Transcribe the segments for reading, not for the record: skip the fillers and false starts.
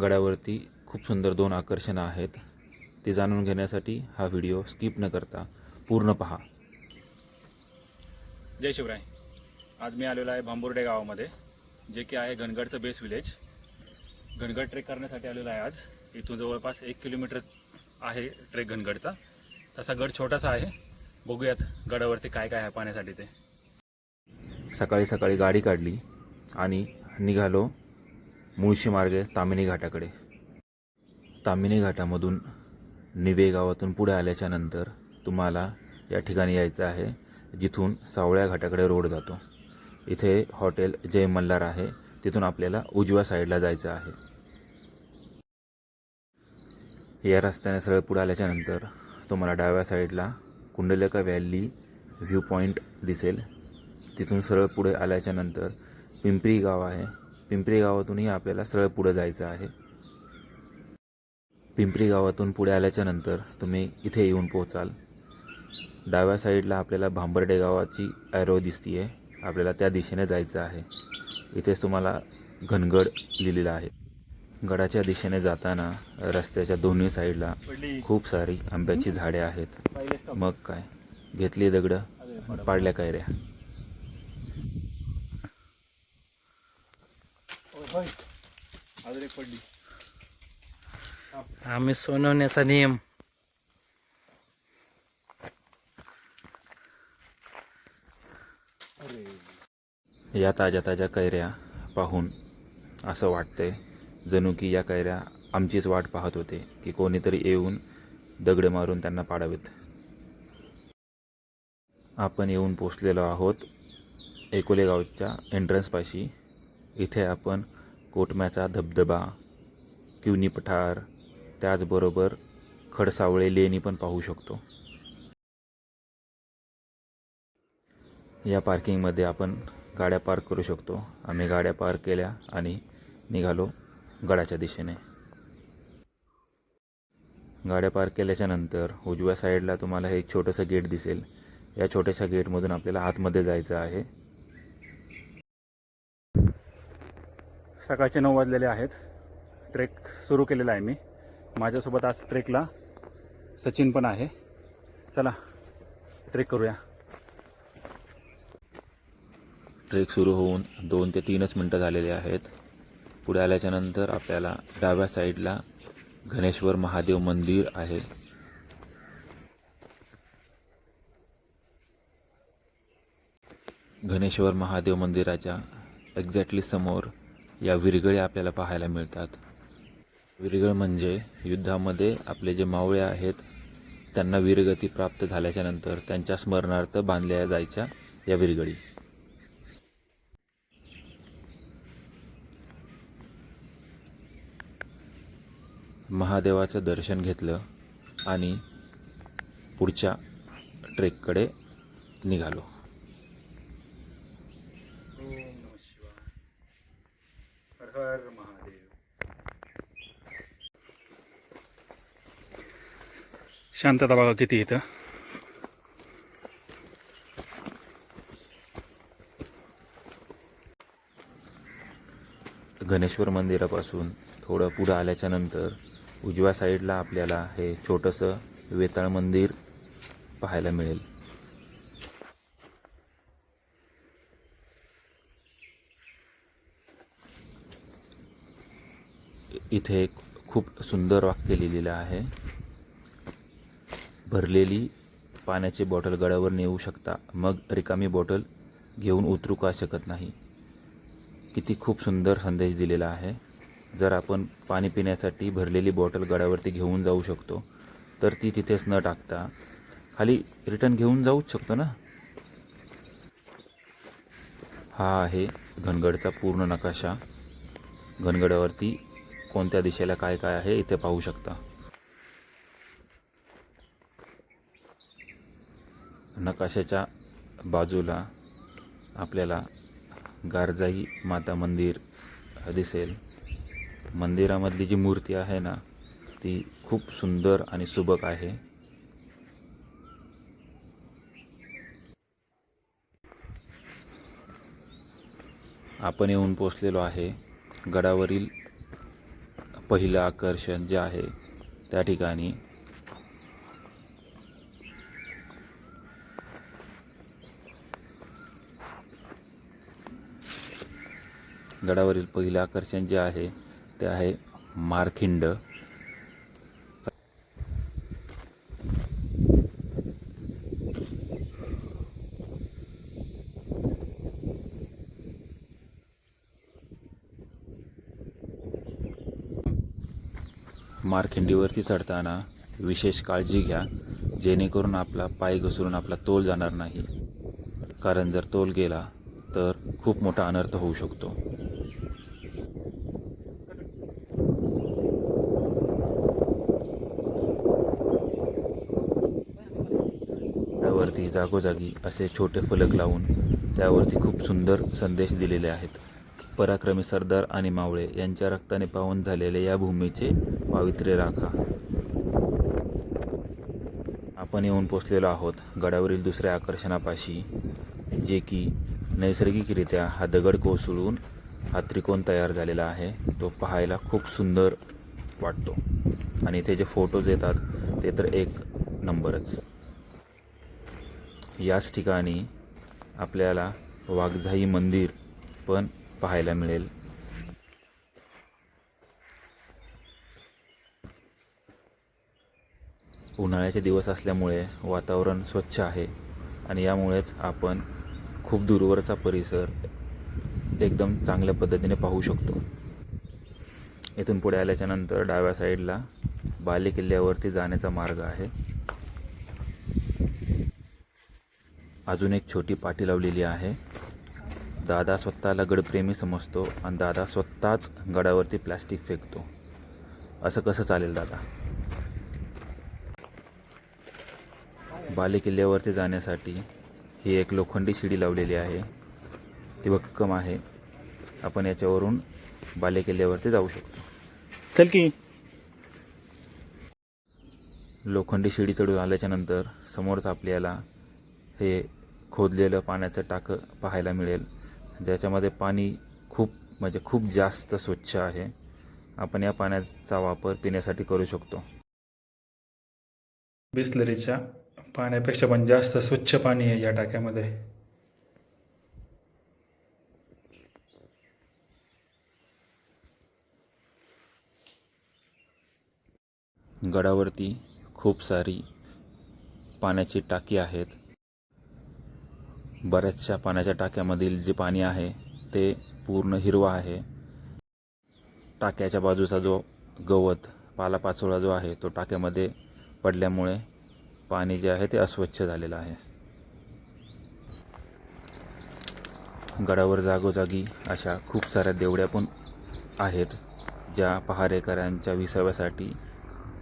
गडावरती खूप सुंदर 2 आकर्षणं आहेत. ते जाणून घेण्यासाठी हा व्हिडिओ स्किप न करता पूर्ण पहा. जय शिवराय. आज मी आलेलो आहे भांबुर्डे गावामध्ये, जे की आहे घनगडचं बेस विलेज. घनगड ट्रेक करण्यासाठी आलेलो आहे आज. इथून जवळपास 1 किलोमीटर आहे ट्रेक घनगडचा. तसा गड छोटासा आहे. बघूयात गडावरती काय काय आहे पाहण्यासाठी ते. सकाळी सकाळी गाडी काढली आणि निघालो मुळशी मार्गे ताम्हिणी घाटाकडे. ताम्हिणी घाटामधून निवे गावातून पुढे आल्याच्या नंतर तुम्हाला या ठिकाणी यायचं आहे, जिथून सावळ्या घाटाकडे रोड जातो. इथे हॉटेल जय मल्हार आहे. तिथून आपल्याला उजव्या साईडला जायचं आहे. या रस्त्याने सरळ पुढे आल्याच्यानंतर तुम्हाला डाव्या साईडला कुंडलिका व्हॅली व्ह्यू पॉईंट दिसेल. तिथून सरळ पुढे आल्याच्यानंतर पिंपरी गाव आहे. पिंपरी गावातूनही आपल्याला सरळ पुढे जायचं आहे. पिंपरी गावातून पुढे आल्याच्यानंतर तुम्ही इथे येऊन पोहोचाल. डाव्या साईडला आपल्याला भांबर्डे गावाची ॲरो दिसते आहे. आपल्याला त्या दिशेने जायचं आहे. इथेच तुम्हाला घनगड लिहिलेलं आहे. गडाच्या दिशेने जाताना रस्त्याच्या दोन्ही साईडला खूप सारी आंब्याची झाडे आहेत. मग काय, घेतली दगडं, पाडल्या कैऱ्या. आम्ही सोनवण्याचा नियम. या ताज्या ताज्या कैऱ्या पाहून असं वाटतंय जणू की या कैऱ्या आमचीच वाट पाहत होते की कोणीतरी येऊन दगड मारून त्यांना पाडावेत. आपण येऊन पोचलेलो आहोत एकोले गावच्या एंट्रन्सपाशी. इथे आपण कोटम्याचा धबधबा, किवनी पठार, त्याचबरोबर खडसावळे लेणी पण पाहू शकतो. या पार्किंगमध्ये आपण गाड्या पार्क करू शकतो. आम्ही गाड्या पार्क केल्या आणि निघालो गडाच्या दिशेने. गाड्या पार्क केल्याच्यानंतर उजव्या साईडला तुम्हाला हे एक छोटंसं गेट दिसेल. या छोट्याशा गेटमधून आपल्याला आतमध्ये जायचं आहे. सकाळचे 9 वाजलेले आहेत. ट्रेक सुरू केलेला आहे मी. माझ्यासोबत आज ट्रेकला सचिन पण आहे. चला ट्रेक करूया. ट्रेक सुरू होऊन 2 ते 3च मिनटं झालेले आहेत. पुढे आल्याच्यानंतर आपल्याला डाव्या साईडला घनेश्वर महादेव मंदिर आहे. घनेश्वर महादेव मंदिराच्या एक्झॅक्टली समोर या विरगळे आपल्याला पाहायला मिळतात. विरगळ म्हणजे युद्धामध्ये आपले जे मावळे आहेत त्यांना वीरगती प्राप्त झाल्याच्यानंतर त्यांच्या स्मरणार्थ बांधल्या जायच्या या विरगळी. महादेवाचं दर्शन घेतलं आणि पुढच्या ट्रेककडे निघालो. ओम नमः शिवाय. हर हर महादेव. शांतता बघा किती इथं. गणेश्वर मंदिरापासून थोडं पुढं आल्याच्यानंतर उजव्या साईडला आपल्याला हे छोटंसं वेताळ मंदिर पाहायला मिळेल. इथे एक खूप सुंदर वाक्य लिहिलेलं आहे. भरलेली पाण्याची बॉटल गडावर नेऊ शकता, मग रिकामी बॉटल घेऊन उतरू का शकत नाही. किती खूप सुंदर संदेश दिलेला आहे. जर आपण पाणी पिण्यासाठी भरलेली बॉटल गडावरती घेऊन जाऊ शकतो, तर ती तिथेच न टाकता खाली रिटर्न घेऊन जाऊच शकतो ना. हा आहे घनगडचा पूर्ण नकाशा. घनगडावरती कोणत्या दिशेला काय काय आहे इथे पाहू शकता. नकाशाच्या बाजूला आपल्याला गारजाई माता मंदिर दिसेल. मंदिरामधली जी मूर्ती आहे ना, ती खूप सुंदर आणि सुबक आहे. आपण येऊन पोचलेलो आहे गडावरील पहिलं आकर्षण जे आहे त्या ठिकाणी गडावरील पहिलं आकर्षण जे आहे ते आहे मारखिंड. मारखिंडीवरती चढताना विशेष काळजी घ्या, जेणेकरून आपला पाय घसरून आपला तोल जाणार नाही, कारण जर तोल गेला तर खूप मोठा अनर्थ होऊ शकतो. त्यावरती जागोजागी असे छोटे फलक लावून त्यावरती खूप सुंदर संदेश दिलेले आहेत. पराक्रमी सरदार आणि मावळे यांच्या रक्ताने पावन झालेले या भूमीचे पावित्र्य राखा. आपण येऊन पोचलेलो आहोत गडावरील दुसऱ्या आकर्षणापाशी, जे की नैसर्गिकरित्या हा दगड कोसळून हा त्रिकोण तयार झालेला आहे. तो पाहायला खूप सुंदर वाटतो आणि इथे जे फोटोज येतात ते तर एक नंबरच. याच ठिकाणी आपल्याला वाघजाई मंदिर पण पाहायला मिळेल. उन्हाळ्याचे दिवस असल्यामुळे वातावरण स्वच्छ आहे आणि यामुळेच आपण खूप दूरवरचा परिसर एकदम चांगल्या पद्धतीने पाहू शकतो. इथून पुढे आल्याच्या नंतर डाव्या साईडला बाले किल्ल्यावरती जाण्याचा मार्ग आहे. अजून एक छोटी पाटी लावलेली आहे. दादा स्वतःला गडप्रेमी समजतो आणि दादा स्वतःच गडावरती प्लॅस्टिक फेकतो. असं कसं चालेल दादा? बाले किल्ल्यावरती जाण्यासाठी ही एक लोखंडी शिडी लावलेली आहे. ती भक्कम आहे. आपण याच्यावरून बाले किल्ल्यावरती जाऊ शकतो. चल की. लोखंडी शिडी चढून आल्याच्या नंतर समोरच आपल्याला हे खोदलेलं पाण्याचं टाकं पाहायला मिळेल, ज्याच्यामध्ये पाणी खूप जास्त स्वच्छ आहे. आपण या पाण्याचा वापर पिण्यासाठी करू शकतो. बिसलरीच्या पाण्यापेक्षा पण जास्त स्वच्छ पाणी आहे या टाक्यामध्ये. गडावरती खूप सारी पाण्याची टाकी आहेत. बऱ्याचशा पाण्याच्या टाक्यामधील जे पाणी आहे ते पूर्ण हिरवा आहे. टाक्याच्या बाजूचा जो गवत पालापाचोळा जो आहे तो टाक्यामध्ये पडल्यामुळे पाणी जे आहे ते अस्वच्छ झालेलं आहे. गडावर जागोजागी अशा खूप साऱ्या देवड्या पण आहेत, ज्या पहारेकऱ्यांच्या विसाव्यासाठी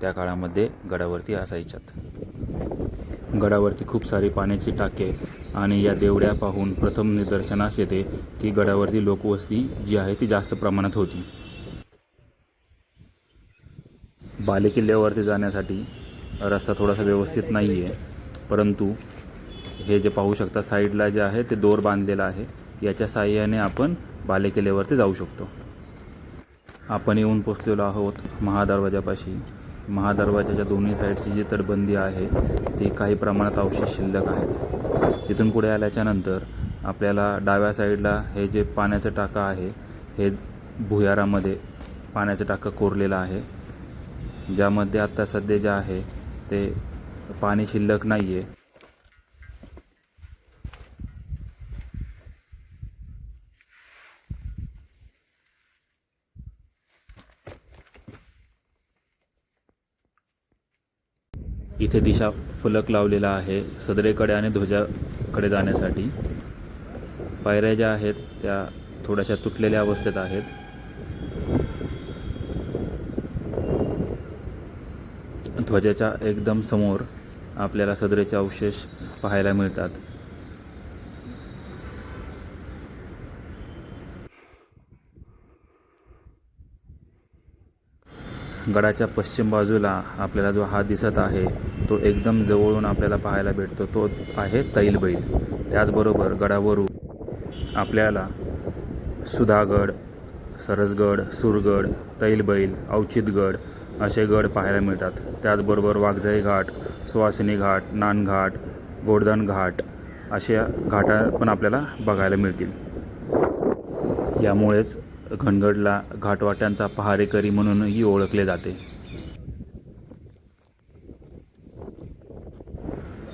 त्या काळामध्ये गडावरती असायच्यात. गडावरती खूप सारी पाण्याची टाके आणि या देवड्या पाहून प्रथम निदर्शनास येते की गडावरती लोकवस्ती जी आहे ती जास्त प्रमाणात होती. बाले किल्ल्यावरती जाण्यासाठी रस्ता थोडासा व्यवस्थित नाही आहे, परंतु हे जे पाहू शकता साईडला जे आहे ते दोर बांधलेलं आहे. याच्या साहाय्याने आपण बाले किल्ल्यावरती जाऊ शकतो. आपण येऊन पोचलेलो आहोत महादरवाजापाशी. महादरवाजाच्या दोन्ही साईडची जी तटबंदी आहे ती काही प्रमाणात अवशेष शिल्लक आहेत. तिथून पुढे आल्याच्या नंतर आपल्याला डाव्या साईडला हे जे पाण्याचं टाकं आहे हे भुयारामध्ये पाण्याचं टाकं कोरलेलं आहे, ज्यामध्ये आत्ता सध्या जे आहे ते पाणी शिल्लक नाही आहे. इथे दिशा फलक लावलेला आहे सदरेकडे आणि ध्वजाकडे जाण्यासाठी. पायऱ्या ज्या आहेत त्या थोड्याशा तुटलेल्या अवस्थेत आहेत. ध्वजाच्या एकदम समोर आपल्याला सदरेचे अवशेष पाहायला मिळतात. गडाच्या पश्चिम बाजूला आपल्याला जो हात दिसत आहे तो एकदम जवळून आपल्याला पाहायला भेटतो, तो आहे तैलबैल. त्याचबरोबर गडावरून आपल्याला सुधागड, सरसगड, सुरगड तैलबैल, अवचितगड असे गड पाहायला मिळतात. त्याचबरोबर वाघजाई घाट, सुवासिनी घाट, नानघाट, गोवर्धन घाट अशा घाटा पण आपल्याला बघायला मिळतील. यामुळेच घनगडला घाटवाट्यांचा पहारेकरी म्हणूनही ओळखले जाते.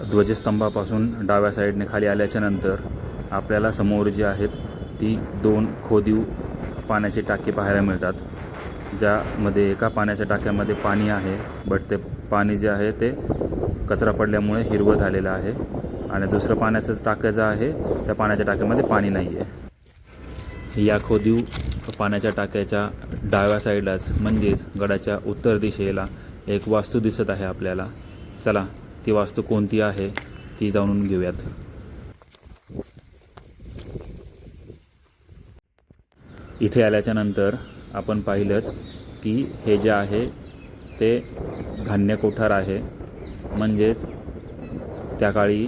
ध्वजस्तंभापासून डाव्या साईडने खाली आल्याच्या नंतर आपल्याला समोर जी आहेत ती 2 खोदीव पाण्याची टाकी पाहायला मिळतात, ज्यामध्ये एका पाण्याच्या टाक्यामध्ये पाणी आहे, बट ते पाणी जे आहे ते कचरा पडल्यामुळे हिरवं झालेलं आहे आणि दुसरं पाण्याचं टाकं जे आहे त्या पाण्याच्या टाक्यामध्ये पाणी नाही आहे. या खोदीव पाण्याच्या टाक्याच्या डाव्या साईडलाच म्हणजेच गडाच्या उत्तर दिशेला एक वास्तू दिसत आहे आपल्याला. चला ती वास्तू कोणती आहे ती जाणून घेऊयात. इथे आल्याच्या नंतर आपण पाहिलं की हे जे आहे ते धान्य कोठार आहे, म्हणजेच त्या काळी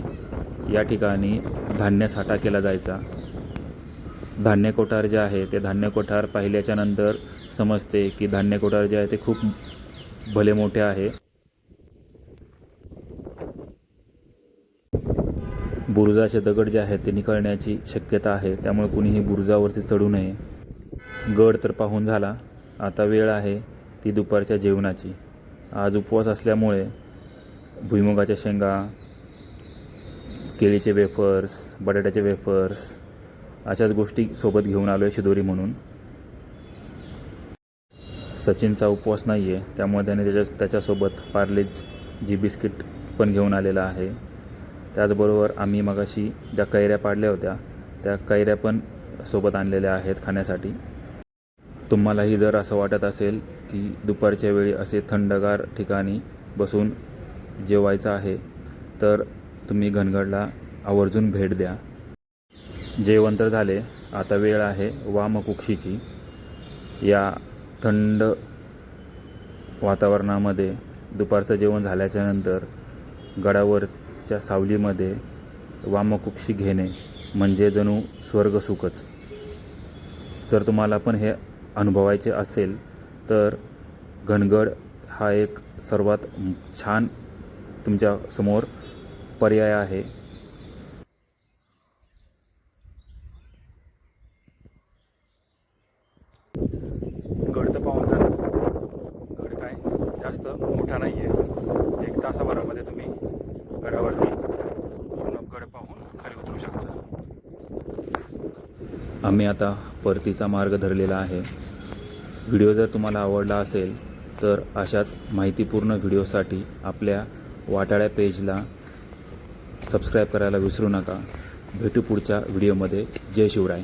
या ठिकाणी धान्य साठा केला जायचा. धान्य कोठार जे आहे ते धान्य कोठार पाहिल्याच्या नंतर समजते की धान्य कोठार जे आहे ते खूप भले मोठे आहे. बुरुजाचे दगड जे आहेत ते निखळण्याची शक्यता आहे, त्यामुळे कुणीही बुरुजावरती चढू नये. गड तर पाहून झाला, आता वेळ आहे ती दुपारच्या जेवणाची. आज उपवास असल्यामुळे भुईमुगाच्या शेंगा, केळीचे वेफर्स, बटाट्याचे वेफर्स अशाच गोष्टी सोबत घेऊन आलो आहे शिदोरी म्हणून. सचिनचा उपवास नाही आहे, त्यामुळे त्याने त्याच्यासोबत पार्लेज जी बिस्किट पण घेऊन आलेला आहे. त्याचबरोबर आम्ही मगाशी ज्या कैऱ्या पाडल्या होत्या त्या कैऱ्या पण सोबत आणलेल्या आहेत खाण्यासाठी. तुम्हालाही जर असं वाटत असेल की दुपारच्या वेळी असे थंडगार ठिकाणी बसून जेवायचं आहे तर तुम्ही घनगडला आवर्जून भेट द्या. जेवण तर झाले, आता वेळ आहे वामकुक्षीची. या थंड वातावरणामध्ये दुपारचं जेवण झाल्याच्या नंतर गडावरच्या सावलीमध्ये वामकुक्षी घेणे म्हणजे जणू स्वर्गसुखच. जर तुम्हाला पण हे अनुभवायचे असेल तर घनगड हा एक सर्वात छान तुमच्या समोर पर्याय आहे. गड तर पाहून झाला, गड काय जास्त मोठा नाही आहे. 1 तासाभरामध्ये तुम्ही गडावरती पूर्ण गड पाहून खाली उतरू शकता. आम्ही आता परतीचा मार्ग धरलेला आहे. व्हिडिओ जर तुम्हाला आवडला असेल तर अशाच माहितीपूर्ण व्हिडिओसाठी आपल्या वाटाळ्या पेजला सबस्क्राईब करायला विसरू नका. भेटू पुढच्या व्हिडिओमध्ये. जय शिवराय.